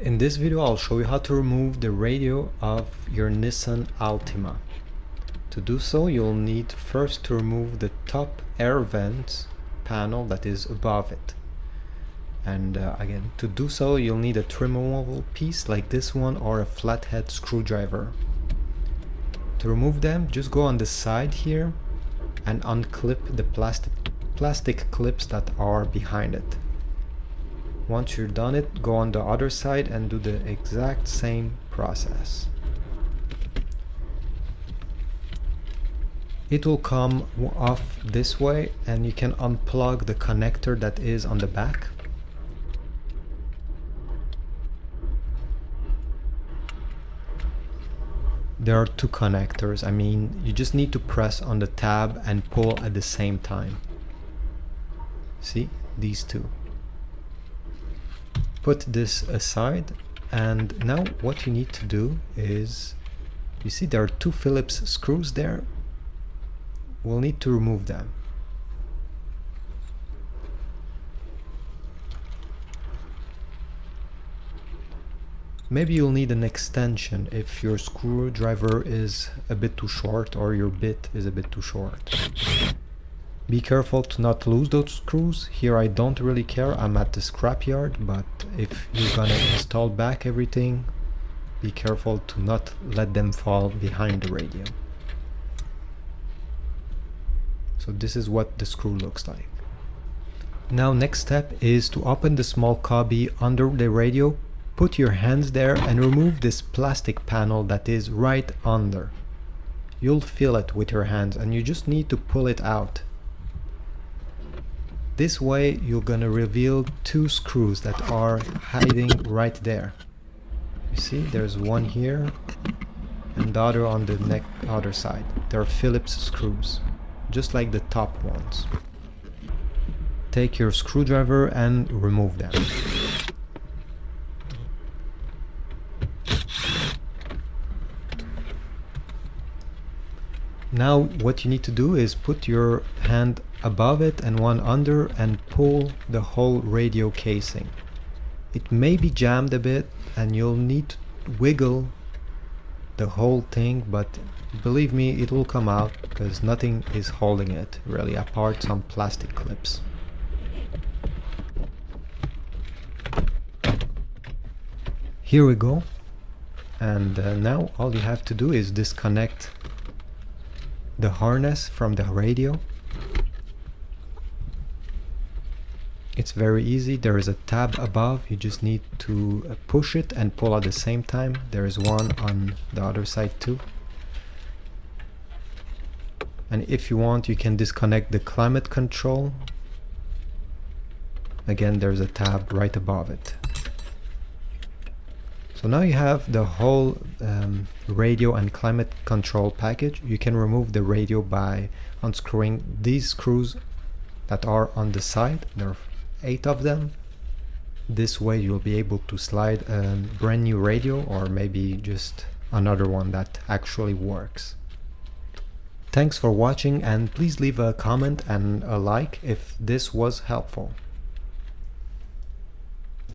In this video I'll show you how to remove the radio of your Nissan Altima. To do so you'll need first to remove the top air vent panel that is above it. And again, to do so you'll need a trim removal piece like this one or a flathead screwdriver. To remove them, just go on the side here and unclip the plastic clips that are behind it. Once you're done it, go on the other side and do the exact same process. It will come off this way and you can unplug the connector that is on the back. There are two connectors. I mean, you just need to press on the tab and pull at the same time. See, these two. Put this aside, and now what you need to do is, you see there are two Phillips screws there. We'll need to remove them. Maybe you'll need an extension if your screwdriver is a bit too short or your bit is a bit too short. Be careful to not lose those screws. Here I don't really care, I'm at the scrapyard, but if you're gonna install back everything, be careful to not let them fall behind the radio. So this is what the screw looks like. Now next step is to open the small cubby under the radio, put your hands there and remove this plastic panel that is right under. You'll feel it with your hands and you just need to pull it out. This way you're gonna reveal two screws that are hiding right there. You see, there's one here and the other on the other side. They're Phillips screws, just like the top ones. Take your screwdriver and remove them. Now what you need to do is put your hand above it and one under and pull the whole radio casing. It may be jammed a bit and you'll need to wiggle the whole thing, but believe me, it will come out because nothing is holding it really apart some plastic clips. Here we go, and now all you have to do is disconnect the harness from the radio. It's very easy. There is a tab above, you just need to push it and pull at the same time. There is one on the other side too. And if you want, you can disconnect the climate control. Again, there's a tab right above it. So now you have the whole radio and climate control package. You can remove the radio by unscrewing these screws that are on the side. There are 8 of them. This way you'll be able to slide a brand new radio or maybe just another one that actually works. Thanks for watching and please leave a comment and a like if this was helpful.